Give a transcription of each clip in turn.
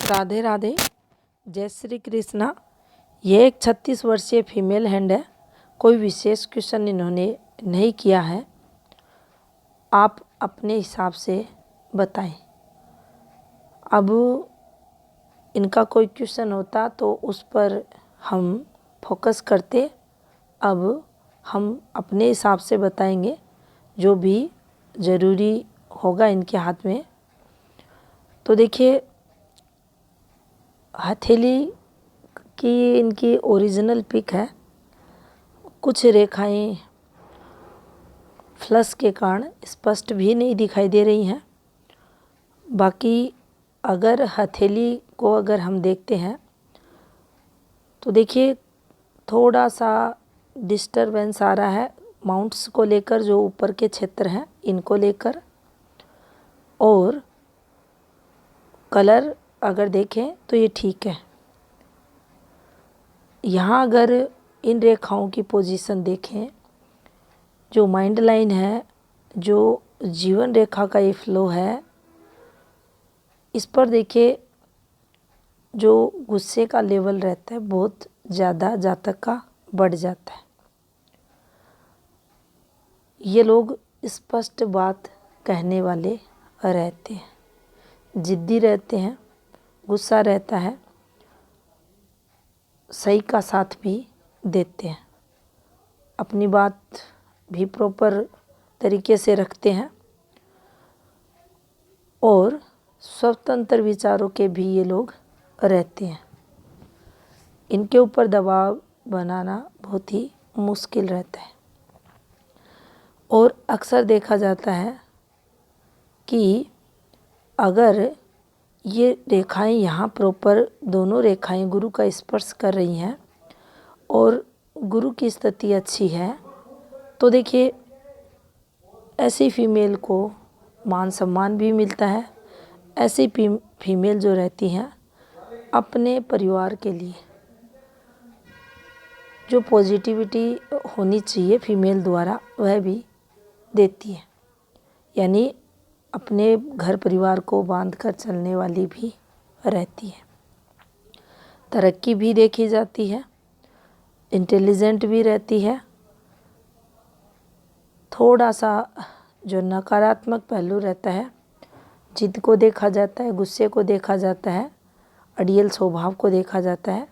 राधे राधे, जय श्री कृष्णा। ये एक 36 वर्षीय फीमेल हैंड है। कोई विशेष क्वेश्चन इन्होंने नहीं किया है, आप अपने हिसाब से बताएं। अब इनका कोई क्वेश्चन होता तो उस पर हम फोकस करते। अब हम अपने हिसाब से बताएंगे जो भी ज़रूरी होगा इनके हाथ में। तो देखिए, हथेली की इनकी ओरिजिनल पिक है। कुछ रेखाएं फ्लश के कारण स्पष्ट भी नहीं दिखाई दे रही हैं। बाकी अगर हथेली को अगर हम देखते हैं तो देखिए थोड़ा सा डिस्टरबेंस आ रहा है माउंट्स को लेकर, जो ऊपर के क्षेत्र हैं इनको लेकर। और कलर अगर देखें तो ये ठीक है। यहाँ अगर इन रेखाओं की पोजीशन देखें, जो माइंड लाइन है, जो जीवन रेखा का ये फ्लो है, इस पर देखिए जो गुस्से का लेवल रहता है बहुत ज़्यादा जातक का बढ़ जाता है। ये लोग स्पष्ट बात कहने वाले रहते हैं, जिद्दी रहते हैं, गुस्सा रहता है, सही का साथ भी देते हैं, अपनी बात भी प्रॉपर तरीके से रखते हैं और स्वतंत्र विचारों के भी ये लोग रहते हैं। इनके ऊपर दबाव बनाना बहुत ही मुश्किल रहता है। और अक्सर देखा जाता है कि अगर ये रेखाएं यहाँ प्रॉपर दोनों रेखाएं गुरु का स्पर्श कर रही हैं और गुरु की स्थिति अच्छी है, तो देखिए ऐसी फीमेल को मान सम्मान भी मिलता है। ऐसी फीमेल जो रहती हैं अपने परिवार के लिए जो पॉजिटिविटी होनी चाहिए फीमेल द्वारा वह भी देती है, यानी अपने घर परिवार को बांध कर चलने वाली भी रहती है। तरक्की भी देखी जाती है, इंटेलिजेंट भी रहती है। थोड़ा सा जो नकारात्मक पहलू रहता है, जिद को देखा जाता है, गुस्से को देखा जाता है, अड़ियल स्वभाव को देखा जाता है।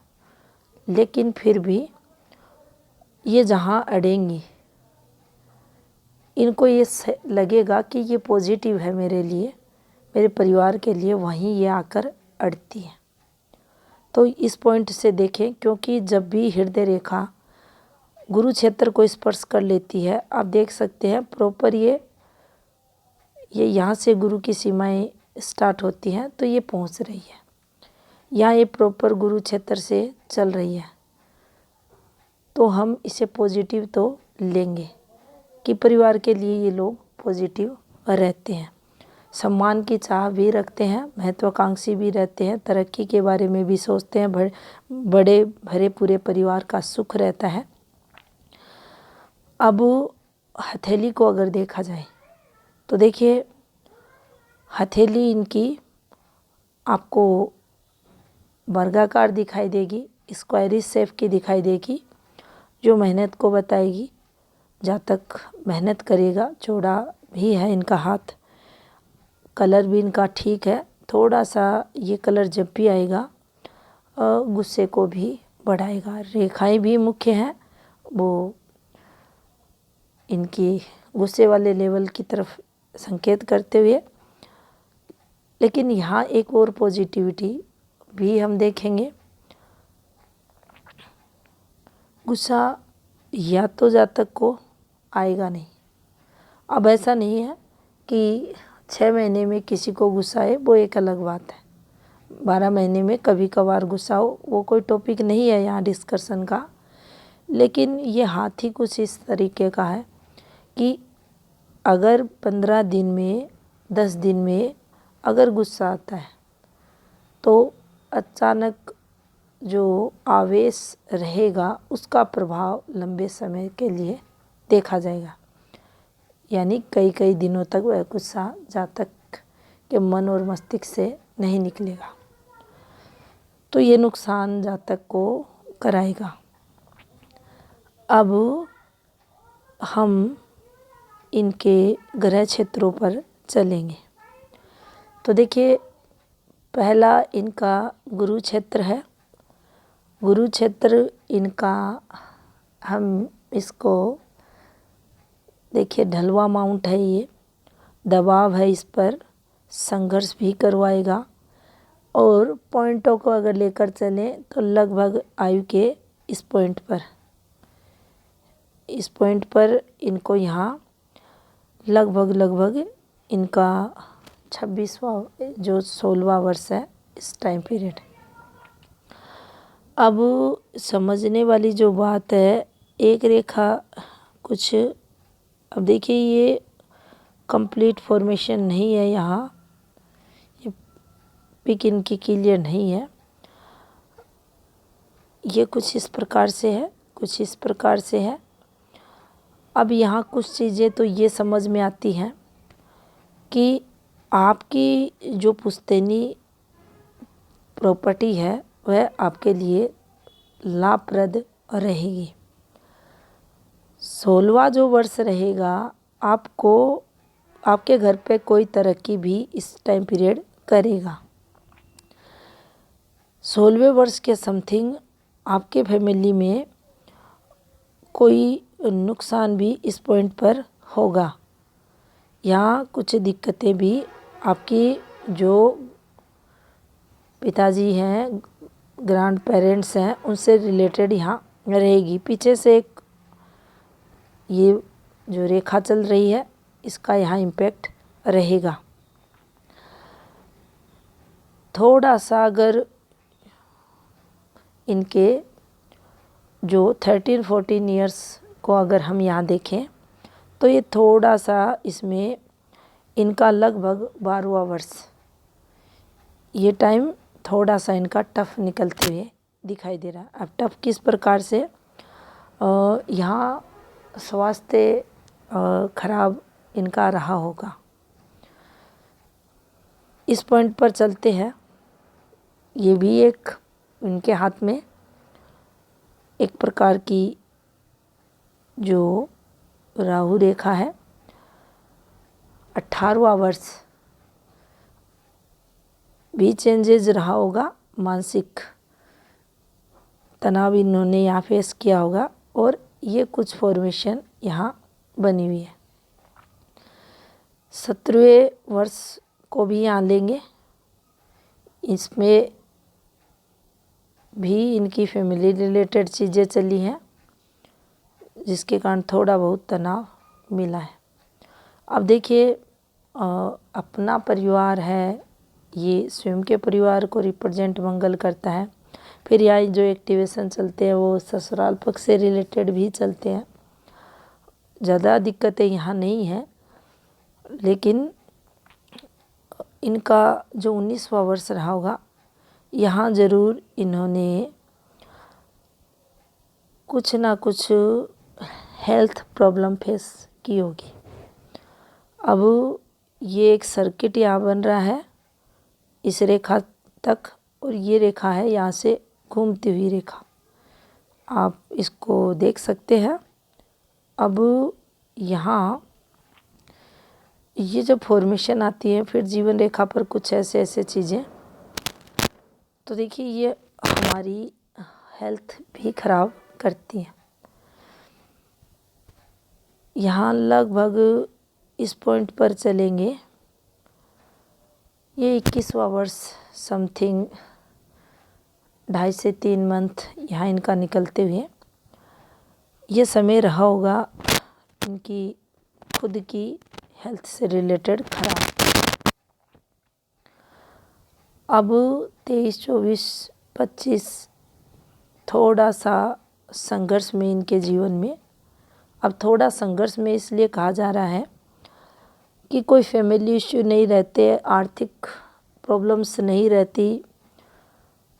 लेकिन फिर भी ये जहाँ अड़ेंगी, इनको ये लगेगा कि ये पॉजिटिव है मेरे लिए, मेरे परिवार के लिए, वहीं ये आकर अड़ती है। तो इस पॉइंट से देखें, क्योंकि जब भी हृदय रेखा गुरु क्षेत्र को स्पर्श कर लेती है, आप देख सकते हैं प्रॉपर ये यहाँ से गुरु की सीमाएं स्टार्ट होती हैं तो ये पहुंच रही है, यहाँ ये प्रॉपर गुरु क्षेत्र से चल रही है। तो हम इसे पॉजिटिव तो लेंगे कि परिवार के लिए ये लोग पॉजिटिव रहते हैं, सम्मान की चाह भी रखते हैं, महत्वाकांक्षी भी रहते हैं, तरक्की के बारे में भी सोचते हैं, बड़े भरे पूरे परिवार का सुख रहता है। अब हथेली को अगर देखा जाए तो देखिए हथेली इनकी आपको वर्गाकार दिखाई देगी, स्क्वायरिश शेप की दिखाई देगी, जो मेहनत को बताएगी। जातक मेहनत करेगा, चौड़ा भी है इनका हाथ, कलर भी इनका ठीक है। थोड़ा सा ये कलर जब भी आएगा गुस्से को भी बढ़ाएगा। रेखाएं भी मुख्य हैं, वो इनकी गुस्से वाले लेवल की तरफ संकेत करते हुए। लेकिन यहाँ एक और पॉजिटिविटी भी हम देखेंगे। गुस्सा या तो जातक को आएगा नहीं। अब ऐसा नहीं है कि 6 महीने में किसी को गुस्सा आए, वो एक अलग बात है। 12 महीने में कभी कभार गुस्सा हो, वो कोई टॉपिक नहीं है यहाँ डिस्कशन का। लेकिन ये हाथ ही कुछ इस तरीके का है कि अगर 15 दिन में 10 दिन में अगर गुस्सा आता है तो अचानक जो आवेश रहेगा उसका प्रभाव लंबे समय के लिए देखा जाएगा, यानी कई कई दिनों तक वह गुस्सा जातक के मन और मस्तिष्क से नहीं निकलेगा। तो ये नुकसान जातक को कराएगा। अब हम इनके ग्रह क्षेत्रों पर चलेंगे। तो देखिए, पहला इनका गुरु क्षेत्र है। गुरु क्षेत्र इनका, हम इसको देखिए ढलवा माउंट है, ये दबाव है इस पर, संघर्ष भी करवाएगा। और पॉइंटों को अगर लेकर चलें तो लगभग आयु के इस पॉइंट पर इनको यहाँ लगभग इनका 26वां जो 16वां वर्ष है इस टाइम पीरियड। अब समझने वाली जो बात है, एक रेखा कुछ, अब देखिए ये कंप्लीट फॉर्मेशन नहीं है, यहाँ ये पिक इनकी क्लियर नहीं है। ये कुछ इस प्रकार से है, कुछ इस प्रकार से है। अब यहाँ कुछ चीज़ें तो ये समझ में आती हैं कि आपकी जो पुश्तैनी प्रॉपर्टी है वह आपके लिए लाभप्रद रहेगी। 16वां जो वर्ष रहेगा, आपको आपके घर पे कोई तरक्की भी इस टाइम पीरियड करेगा। 16वें वर्ष के समथिंग आपके फैमिली में कोई नुकसान भी इस पॉइंट पर होगा। यहाँ कुछ दिक्कतें भी आपकी जो पिताजी हैं, ग्रैंड पेरेंट्स हैं, उनसे रिलेटेड यहाँ रहेगी। पीछे से एक ये जो रेखा चल रही है, इसका यहाँ इम्पैक्ट रहेगा। थोड़ा सा अगर इनके जो 13-14 ईयर्स को अगर हम यहाँ देखें तो ये थोड़ा सा इसमें इनका लगभग 12वां वर्ष, ये टाइम थोड़ा सा इनका टफ निकलते हुए दिखाई दे रहा है। अब टफ किस प्रकार से, यहाँ स्वास्थ्य खराब इनका रहा होगा। इस पॉइंट पर चलते हैं। ये भी एक इनके हाथ में एक प्रकार की जो राहु रेखा है, 18वां वर्ष भी चेंजेज रहा होगा। मानसिक तनाव इन्होंने यहाँ फेस किया होगा और ये कुछ फॉर्मेशन यहाँ बनी हुई है। 17वें वर्ष को भी यहाँ लेंगे, इसमें भी इनकी फैमिली रिलेटेड चीज़ें चली हैं जिसके कारण थोड़ा बहुत तनाव मिला है। अब देखिए, अपना परिवार है, ये स्वयं के परिवार को रिप्रेजेंट मंगल करता है। फिर यहाँ जो एक्टिवेशन चलते हैं वो ससुराल पक्ष से रिलेटेड भी चलते हैं। ज़्यादा दिक्कतें यहाँ नहीं हैं, लेकिन इनका जो 19वां वर्ष रहा होगा, यहाँ ज़रूर इन्होंने कुछ ना कुछ हेल्थ प्रॉब्लम फेस की होगी। अब ये एक सर्किट यहाँ बन रहा है इस रेखा तक, और ये रेखा है यहाँ से घूमती हुई रेखा, आप इसको देख सकते हैं। अब यहाँ ये जब फॉर्मेशन आती है फिर जीवन रेखा पर कुछ ऐसे चीज़ें, तो देखिए ये हमारी हेल्थ भी खराब करती हैं। यहाँ लगभग इस पॉइंट पर चलेंगे, ये 21वां वर्ष समथिंग 2.5 से 3 मंथ यहाँ इनका निकलते हुए ये समय रहा होगा इनकी खुद की हेल्थ से रिलेटेड खराब। अब 23, 24, 25 थोड़ा सा संघर्ष में इनके जीवन में। अब थोड़ा संघर्ष में इसलिए कहा जा रहा है कि कोई फैमिली इश्यू नहीं रहते, आर्थिक प्रॉब्लम्स नहीं रहती,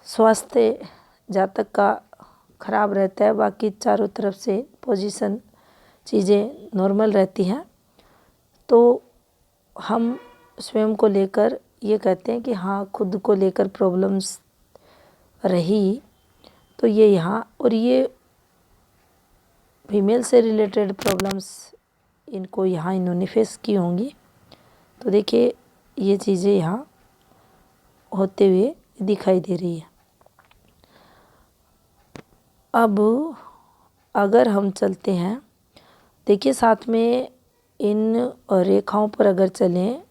स्वास्थ्य जातक का खराब रहता है, बाकी चारों तरफ से पोजीशन चीज़ें नॉर्मल रहती हैं। तो हम स्वयं को लेकर ये कहते हैं कि हाँ, खुद को लेकर प्रॉब्लम्स रही तो ये यहाँ, और ये फीमेल से रिलेटेड प्रॉब्लम्स इनको यहाँ इन्होंने फेस की होंगी। तो देखिए ये चीज़ें यहाँ होते हुए दिखाई दे रही है। अब अगर हम चलते हैं, देखिए साथ में इन रेखाओं पर अगर चलें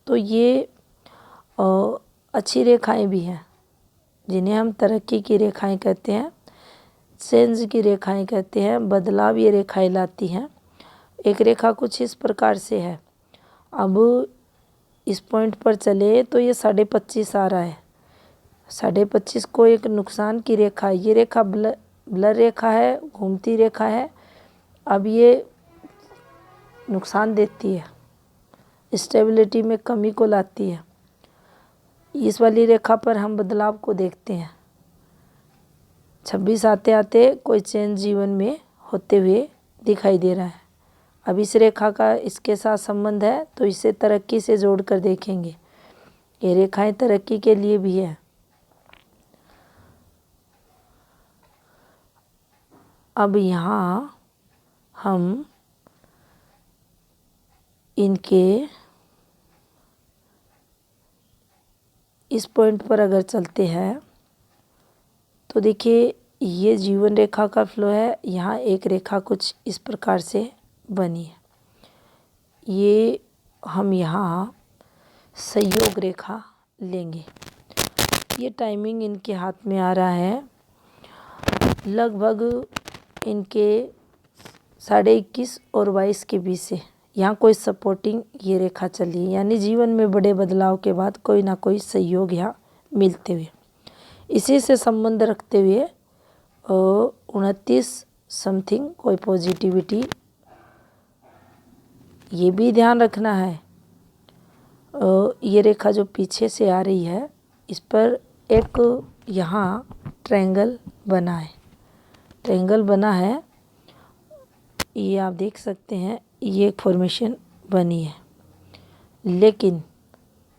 तो ये अच्छी रेखाएं भी हैं, जिन्हें हम तरक्की की रेखाएं कहते हैं, चेंज की रेखाएं कहते हैं, बदलाव ये रेखाएं लाती हैं। एक रेखा कुछ इस प्रकार से है। अब इस पॉइंट पर चले तो ये 25.5 आ रहा है। 25.5 को एक नुकसान की रेखा है। ये रेखा ब्लर रेखा है, घूमती रेखा है। अब ये नुकसान देती है, स्टेबिलिटी में कमी को लाती है। इस वाली रेखा पर हम बदलाव को देखते हैं। 26 आते आते कोई चेंज जीवन में होते हुए दिखाई दे रहा है। अब इस रेखा का इसके साथ संबंध है तो इसे तरक्की से जोड़ कर देखेंगे। ये रेखाएं तरक्की के लिए भी है। अब यहाँ हम इनके इस पॉइंट पर अगर चलते हैं तो देखिए ये जीवन रेखा का फ्लो है। यहाँ एक रेखा कुछ इस प्रकार से बनी है। ये हम यहाँ सहयोग रेखा लेंगे। ये टाइमिंग इनके हाथ में आ रहा है लगभग इनके 21.5 और 22 के बीच से। यहाँ कोई सपोर्टिंग ये रेखा चली, यानी जीवन में बड़े बदलाव के बाद कोई ना कोई सहयोग यहाँ मिलते हुए, इसी से संबंध रखते हुए 29 समथिंग कोई पॉजिटिविटी, ये भी ध्यान रखना है। ये रेखा जो पीछे से आ रही है इस पर एक यहाँ ट्रायंगल बना है। ट्रायंगल बना है, ये आप देख सकते हैं, ये एक फॉर्मेशन बनी है। लेकिन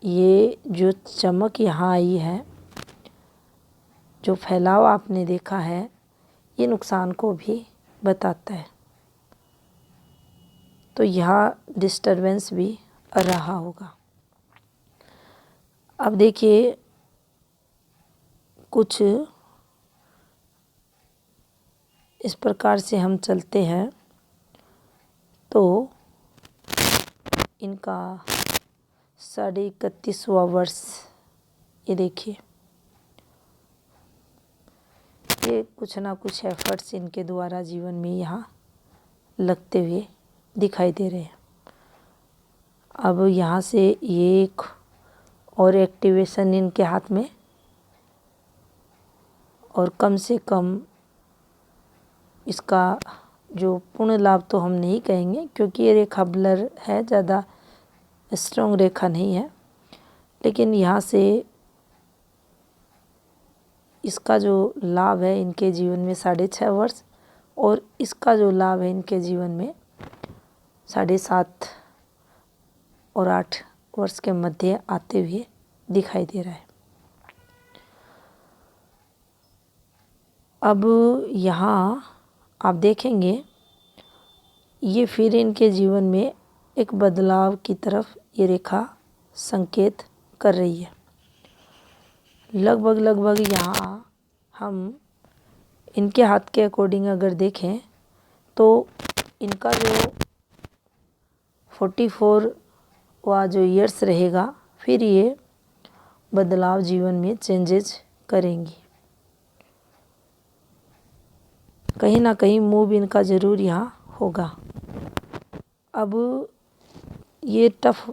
ये जो चमक यहाँ आई है, जो फैलाव आपने देखा है, ये नुकसान को भी बताता है। तो यहाँ डिस्टरबेंस भी रहा होगा। अब देखिए कुछ इस प्रकार से हम चलते हैं तो इनका 31.5वां वर्ष, ये देखिए, ये कुछ ना कुछ एफर्ट्स इनके द्वारा जीवन में यहाँ लगते हुए दिखाई दे रहे हैं। अब यहाँ से ये एक और एक्टिवेशन इनके हाथ में, और कम से कम इसका जो पूर्ण लाभ तो हम नहीं कहेंगे क्योंकि ये रेखा ब्लर है, ज़्यादा स्ट्रॉन्ग रेखा नहीं है, लेकिन यहाँ से इसका जो लाभ है इनके जीवन में 6.5 वर्ष, और इसका जो लाभ है इनके जीवन में 7.5 और 8 वर्ष के मध्य आते हुए दिखाई दे रहा है। अब यहाँ आप देखेंगे ये फिर इनके जीवन में एक बदलाव की तरफ ये रेखा संकेत कर रही है। लगभग यहाँ हम इनके हाथ के अकॉर्डिंग अगर देखें तो इनका जो 44वां जो ईयर्स रहेगा, फिर ये बदलाव जीवन में चेंजेज करेंगी। कहीं ना कहीं मूव इनका ज़रूर यहाँ होगा। अब ये टफ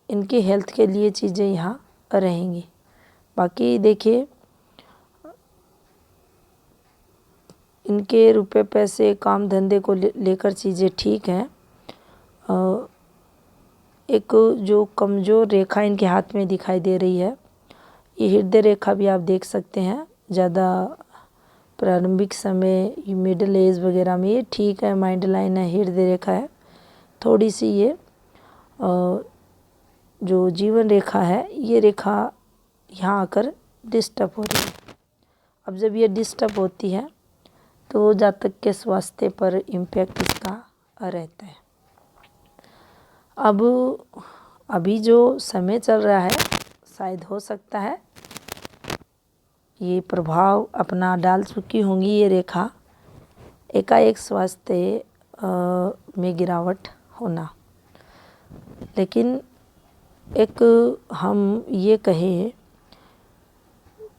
इनके हेल्थ के लिए चीज़ें यहाँ रहेंगी। बाकी देखिए इनके रुपए पैसे काम धंधे को लेकर चीज़ें ठीक हैं। एक जो कमज़ोर रेखा इनके हाथ में दिखाई दे रही है, ये हृदय रेखा भी आप देख सकते हैं। ज़्यादा प्रारंभिक समय, मिडिल एज वगैरह में ये ठीक है, माइंड लाइन है, हृदय रेखा है। थोड़ी सी ये जो जीवन रेखा है, ये रेखा यहाँ आकर डिस्टर्ब हो रही है। अब जब ये डिस्टर्ब होती है तो जातक के स्वास्थ्य पर इम्पैक्ट इसका रहता है। अब अभी जो समय चल रहा है, शायद हो सकता है ये प्रभाव अपना डाल चुकी होंगी ये रेखा, एकाएक स्वास्थ्य में गिरावट होना। लेकिन एक हम ये कहें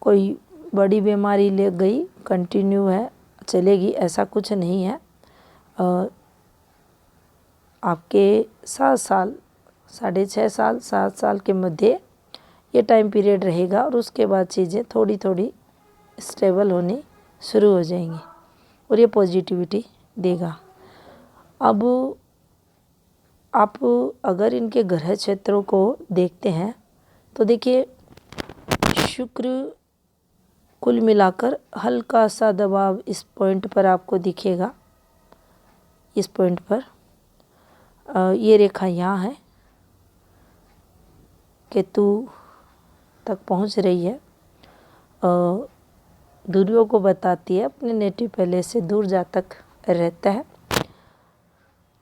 कोई बड़ी बीमारी ले गई, कंटिन्यू है, चलेगी, ऐसा कुछ नहीं है। आपके 7 साल, 6.5 साल, 7 साल के मध्य ये टाइम पीरियड रहेगा और उसके बाद चीज़ें थोड़ी थोड़ी स्टेबल होनी शुरू हो जाएंगी और ये पॉजिटिविटी देगा। अब आप अगर इनके ग्रह क्षेत्रों को देखते हैं तो देखिए, शुक्र कुल मिलाकर हल्का सा दबाव इस पॉइंट पर आपको दिखेगा। इस पॉइंट पर ये रेखा यहाँ है, केतु तक पहुँच रही है, दूरियों को बताती है, अपने नेटिव पैलेस से दूर जातक रहता है।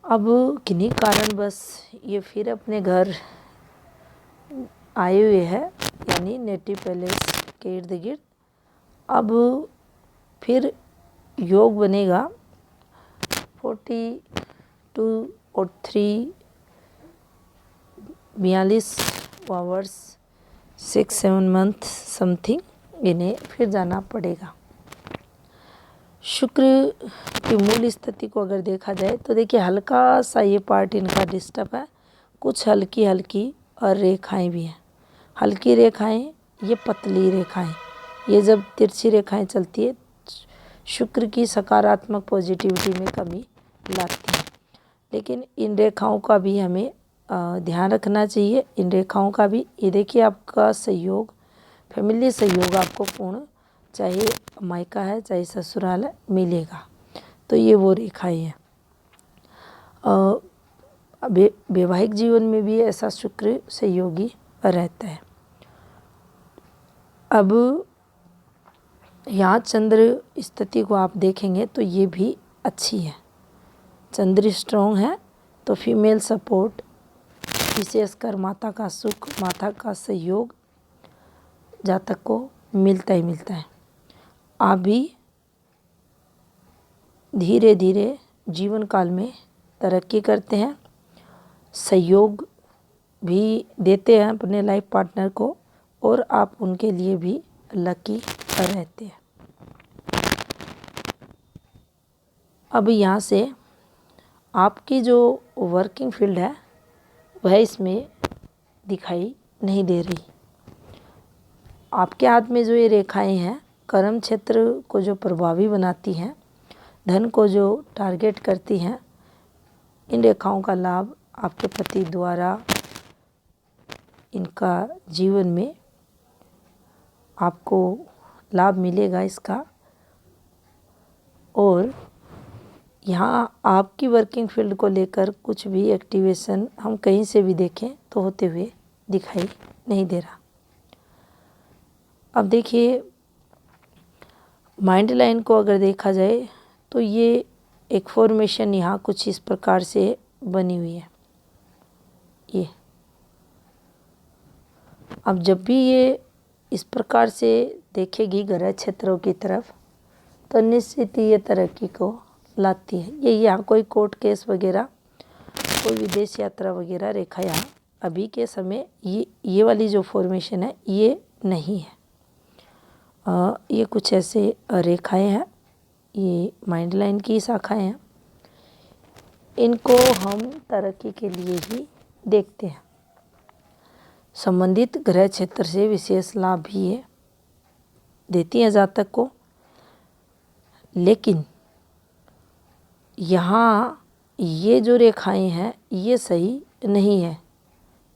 अब किन्हीं कारण बस ये फिर अपने घर आए हुए हैं, यानी नेटिव पैलेस के इर्द गिर्द। अब फिर योग बनेगा 42 और 42 आवर्स 6-7 मंथ समथिंग इन्हें फिर जाना पड़ेगा। शुक्र की मूल स्थिति को अगर देखा जाए तो देखिए, हल्का सा ये पार्ट इनका डिस्टर्ब है, कुछ हल्की हल्की और रेखाएं भी हैं। हल्की रेखाएं, ये पतली रेखाएं, ये जब तिरछी रेखाएं चलती है शुक्र की सकारात्मक पॉजिटिविटी में कमी लाती है। लेकिन इन रेखाओं का भी हमें ध्यान रखना चाहिए। इन रेखाओं का भी, ये देखिए आपका सहयोग, फैमिली सहयोग आपको पूर्ण, चाहे मायका है चाहे ससुराल है, मिलेगा। तो ये वो रेखाएं हैं। वैवाहिक जीवन में भी ऐसा शुक्र सहयोगी रहता है। अब यहाँ चंद्र स्थिति को आप देखेंगे तो ये भी अच्छी है, चंद्र स्ट्रॉन्ग है, तो फीमेल सपोर्ट, विशेषकर माता का सुख, माता का सहयोग जातक को मिलता ही मिलता है। आप भी धीरे धीरे जीवन काल में तरक्की करते हैं, सहयोग भी देते हैं अपने लाइफ पार्टनर को, और आप उनके लिए भी लकी रहते हैं। अब यहाँ से आपकी जो वर्किंग फील्ड है वह इसमें दिखाई नहीं दे रही। आपके हाथ में जो ये रेखाएं हैं, कर्म क्षेत्र को जो प्रभावी बनाती हैं, धन को जो टारगेट करती हैं, इन रेखाओं का लाभ आपके पति द्वारा इनका जीवन में आपको लाभ मिलेगा इसका। और यहाँ आपकी वर्किंग फील्ड को लेकर कुछ भी एक्टिवेशन हम कहीं से भी देखें तो होते हुए दिखाई नहीं दे रहा। अब देखिए, माइंड लाइन को अगर देखा जाए तो ये एक फॉर्मेशन यहाँ कुछ इस प्रकार से बनी हुई है। ये अब जब भी ये इस प्रकार से देखेगी ग्रह क्षेत्रों की तरफ, तो निश्चित ही ये तरक्की को लाती है। ये यहाँ कोई कोर्ट केस वगैरह, कोई विदेश यात्रा वगैरह रेखा यहाँ अभी के समय ये वाली जो फॉर्मेशन है ये नहीं है। ये कुछ ऐसे रेखाएं हैं, ये माइंड लाइन की शाखाएं हैं, इनको हम तरक्की के लिए ही देखते हैं। संबंधित ग्रह क्षेत्र से विशेष लाभ भी ये देती हैं जातक को। लेकिन यहाँ ये जो रेखाएं हैं ये सही नहीं है।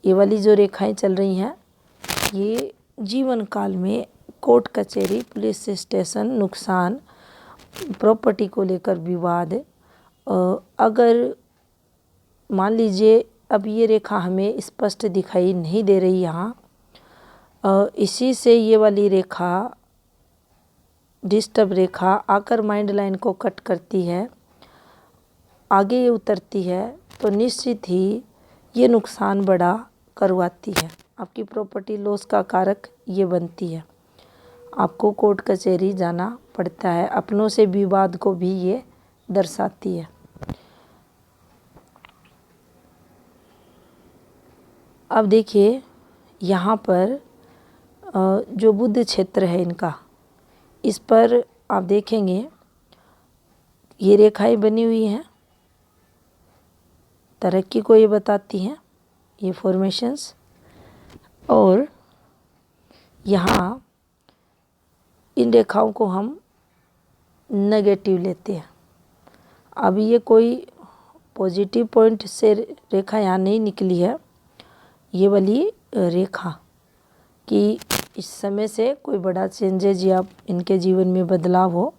ये वाली जो रेखाएं चल रही हैं ये जीवन काल में कोर्ट कचहरी, पुलिस स्टेशन, नुकसान, प्रॉपर्टी को लेकर विवाद, अगर मान लीजिए अब ये रेखा हमें स्पष्ट दिखाई नहीं दे रही यहाँ, इसी से ये वाली रेखा डिस्टर्ब रेखा आकर माइंड लाइन को कट करती है, आगे ये उतरती है, तो निश्चित ही ये नुकसान बड़ा करवाती है। आपकी प्रॉपर्टी लॉस का कारक ये बनती है। आपको कोर्ट कचहरी जाना पड़ता है। अपनों से विवाद को भी ये दर्शाती है। अब देखिए यहाँ पर जो बुध क्षेत्र है इनका, इस पर आप देखेंगे ये रेखाएं बनी हुई हैं, तरक्की को ये बताती हैं, ये फॉर्मेशंस। और यहाँ इन रेखाओं को हम नेगेटिव लेते हैं। अब ये कोई पॉजिटिव पॉइंट से रेखा यहाँ नहीं निकली है, ये वाली रेखा कि इस समय से कोई बड़ा चेंजेज या इनके जीवन में बदलाव हो।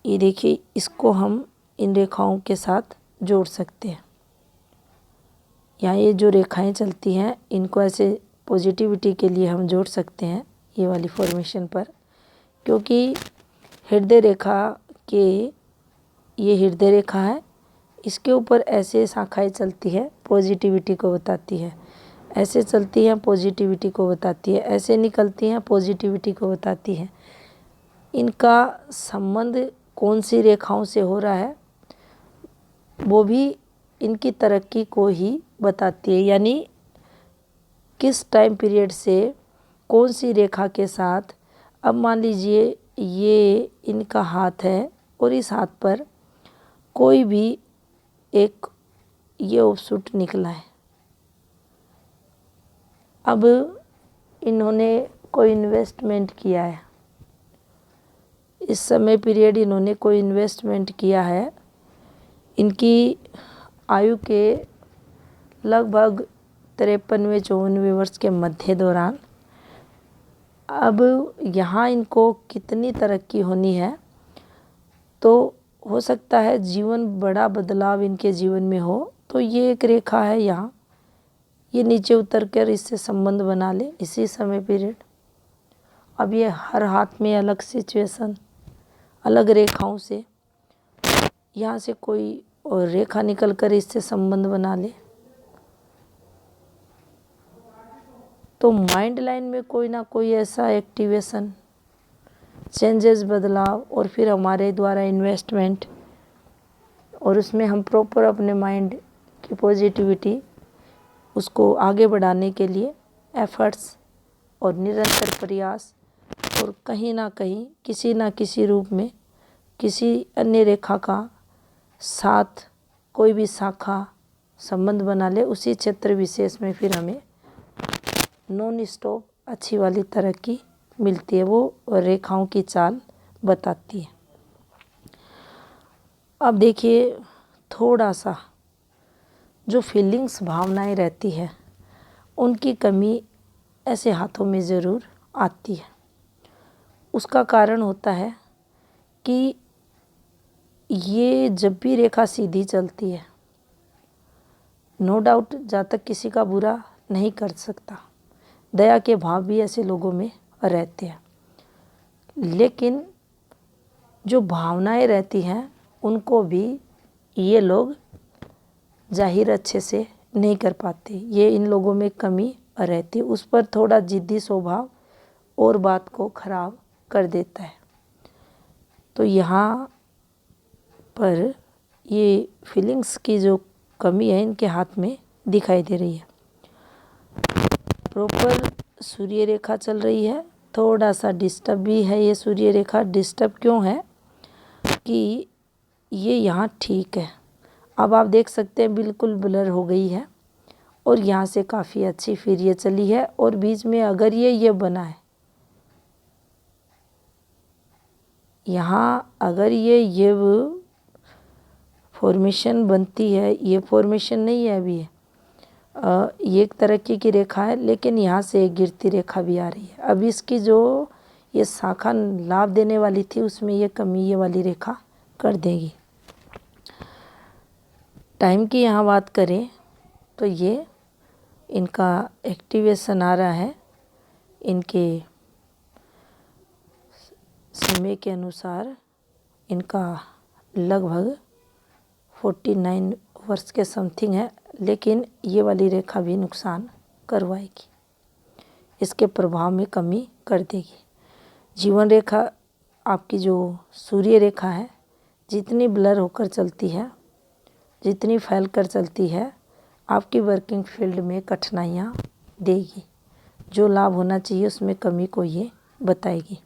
ये देखिए, इसको हम इन रेखाओं के साथ जोड़ सकते हैं। यहाँ ये जो रेखाएं चलती हैं इनको ऐसे पॉजिटिविटी के लिए हम जोड़ सकते हैं ये वाली फॉर्मेशन पर, क्योंकि हृदय रेखा के, ये हृदय रेखा है, इसके ऊपर ऐसे शाखाएं चलती है पॉजिटिविटी को बताती है, ऐसे चलती हैं पॉजिटिविटी को बताती है, ऐसे निकलती हैं पॉजिटिविटी को बताती है। इनका संबंध कौन सी रेखाओं से हो रहा है वो भी इनकी तरक्की को ही बताती है, यानी किस टाइम पीरियड से कौन सी रेखा के साथ। अब मान लीजिए ये इनका हाथ है और इस हाथ पर कोई भी एक ये ऑफशूट निकला है। अब इन्होंने कोई इन्वेस्टमेंट किया है, इस समय पीरियड इन्होंने कोई इन्वेस्टमेंट किया है, इनकी आयु के लगभग 53-54 वर्ष के मध्य दौरान। अब यहाँ इनको कितनी तरक्की होनी है, तो हो सकता है जीवन बड़ा बदलाव इनके जीवन में हो। तो ये एक रेखा है, यहाँ ये नीचे उतर कर इससे संबंध बना ले इसी समय पीरियड। अब ये हर हाथ में अलग सिचुएशन, अलग रेखाओं से, यहाँ से कोई और रेखा निकल कर इससे संबंध बना ले, तो माइंड लाइन में कोई ना कोई ऐसा एक्टिवेशन, चेंजेस, बदलाव, और फिर हमारे द्वारा इन्वेस्टमेंट, और उसमें हम प्रॉपर अपने माइंड की पॉजिटिविटी उसको आगे बढ़ाने के लिए एफर्ट्स और निरंतर प्रयास, और कहीं ना कहीं किसी ना किसी रूप में किसी अन्य रेखा का साथ कोई भी शाखा संबंध बना ले, उसी क्षेत्र विशेष में फिर हमें नॉन स्टॉप अच्छी वाली तरक्की मिलती है, वो रेखाओं की चाल बताती है। अब देखिए थोड़ा सा जो फीलिंग्स, भावनाएं रहती है, उनकी कमी ऐसे हाथों में ज़रूर आती है। उसका कारण होता है कि ये जब भी रेखा सीधी चलती है, नो डाउट जहाँ तक किसी का बुरा नहीं कर सकता, दया के भाव भी ऐसे लोगों में रहते हैं, लेकिन जो भावनाएं रहती हैं उनको भी ये लोग जाहिर अच्छे से नहीं कर पाते। ये इन लोगों में कमी रहती, उस पर थोड़ा जिद्दी स्वभाव और बात को खराब कर देता है। तो यहाँ पर ये फीलिंग्स की जो कमी है इनके हाथ में दिखाई दे रही है। प्रॉपर सूर्य रेखा चल रही है, थोड़ा सा डिस्टर्ब भी है ये सूर्य रेखा। डिस्टर्ब क्यों है कि ये यहाँ ठीक है, अब आप देख सकते हैं बिल्कुल ब्लर हो गई है, और यहाँ से काफ़ी अच्छी फिर ये चली है, और बीच में अगर ये बना है, यहाँ अगर ये फॉर्मेशन बनती है, ये फॉर्मेशन नहीं है अभी, ये एक तरक्की की रेखा है, लेकिन यहाँ से एक गिरती रेखा भी आ रही है। अब इसकी जो ये शाखा लाभ देने वाली थी उसमें ये कमी ये वाली रेखा कर देगी। टाइम की यहाँ बात करें तो ये इनका एक्टिवेशन आ रहा है, इनके समय के अनुसार इनका लगभग 49 वर्ष के समथिंग है, लेकिन ये वाली रेखा भी नुकसान करवाएगी, इसके प्रभाव में कमी कर देगी। जीवन रेखा आपकी जो सूर्य रेखा है, जितनी ब्लर होकर चलती है, जितनी फैल कर चलती है, आपकी वर्किंग फील्ड में कठिनाइयाँ देगी। जो लाभ होना चाहिए उसमें कमी को ये बताएगी।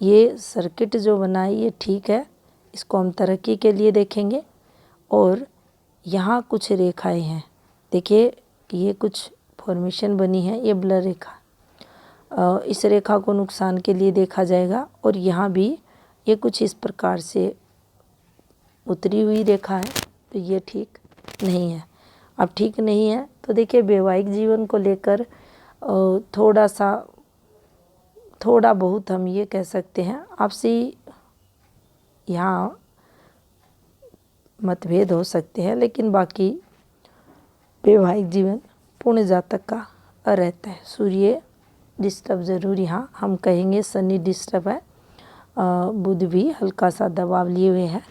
ये सर्किट जो बना है ये ठीक है, इसको हम तरक्की के लिए देखेंगे। और यहाँ कुछ रेखाएं हैं, देखिए ये कुछ फॉर्मेशन बनी है, ये ब्लर रेखा, इस रेखा को नुकसान के लिए देखा जाएगा। और यहाँ भी ये कुछ इस प्रकार से उतरी हुई रेखा है, तो ये ठीक नहीं है। अब ठीक नहीं है तो देखिए वैवाहिक जीवन को लेकर थोड़ा बहुत हम ये कह सकते हैं आपसी यहाँ मतभेद हो सकते हैं, लेकिन बाकी वैवाहिक जीवन पूर्ण जातक का रहता है। सूर्य डिस्टर्ब ज़रूर यहाँ हम कहेंगे, शनि डिस्टर्ब है, बुध भी हल्का सा दबाव लिए हुए है।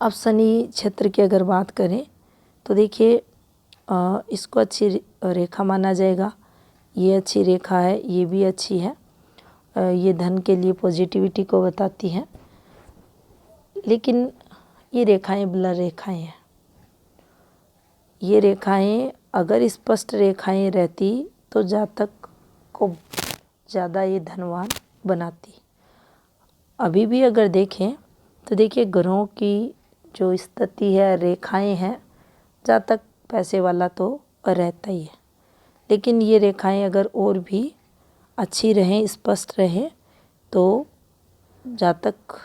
अब शनि क्षेत्र की अगर बात करें तो देखिए इसको अच्छी रेखा माना जाएगा। ये अच्छी रेखा है, ये भी अच्छी है, ये धन के लिए पॉजिटिविटी को बताती है। लेकिन ये रेखाएं ब्लर रेखाएं हैं। ये रेखाएं अगर स्पष्ट रेखाएं रहती तो जातक को ज़्यादा ये धनवान बनाती। अभी भी अगर देखें तो देखिए ग्रहों की जो स्थिति है, रेखाएं हैं, जातक पैसे वाला तो रहता ही है। लेकिन ये रेखाएं अगर और भी अच्छी रहें, स्पष्ट रहें, तो जातक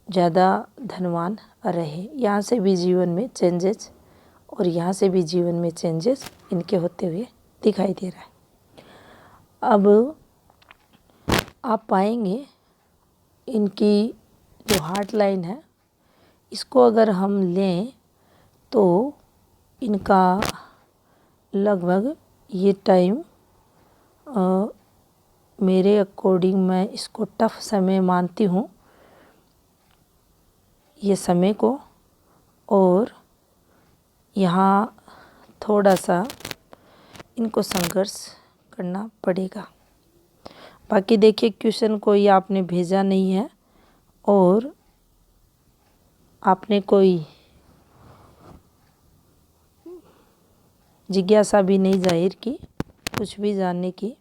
ज़्यादा धनवान रहे। यहाँ से भी जीवन में चेंजेस और यहाँ से भी जीवन में चेंजेस इनके होते हुए दिखाई दे रहा है। अब आप पाएंगे इनकी जो हार्ट लाइन है, इसको अगर हम लें तो इनका लगभग ये टाइम मेरे अकॉर्डिंग मैं इसको टफ समय मानती हूँ, ये समय को। और यहाँ थोड़ा सा इनको संघर्ष करना पड़ेगा। बाकी देखिए क्वेश्चन कोई आपने भेजा नहीं है और आपने कोई जिज्ञासा भी नहीं जाहिर की कुछ भी जानने की।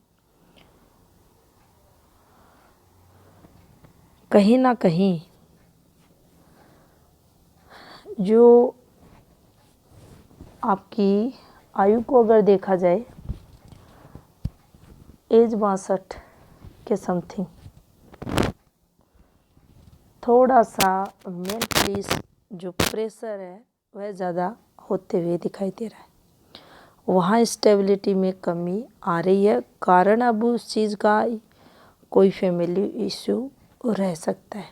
कहीं ना कहीं जो आपकी आयु को अगर देखा जाए, एज 62 के समथिंग, थोड़ा सा मेंटली जो प्रेशर है वह ज़्यादा होते हुए दिखाई दे रहा है। वहाँ स्टेबिलिटी में कमी आ रही है। कारण अब उस चीज़ का कोई फैमिली इशू रह सकता है,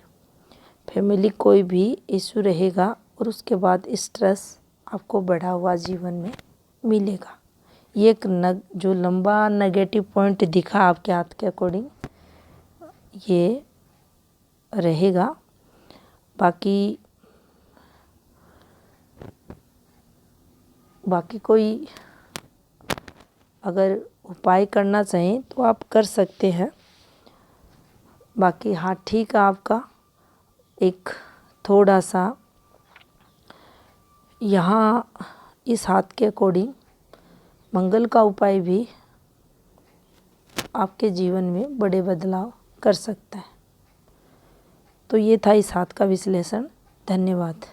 फैमिली कोई भी इशू रहेगा और उसके बाद स्ट्रेस आपको बढ़ा हुआ जीवन में मिलेगा। ये एक जो लंबा नेगेटिव पॉइंट दिखा आपके हाथ के अकॉर्डिंग ये रहेगा। बाकी कोई अगर उपाय करना चाहें तो आप कर सकते हैं। बाकी हाँ ठीक है, आपका एक थोड़ा सा यहाँ इस हाथ के अकॉर्डिंग मंगल का उपाय भी आपके जीवन में बड़े बदलाव कर सकता है। तो ये था इस हाथ का विश्लेषण। धन्यवाद।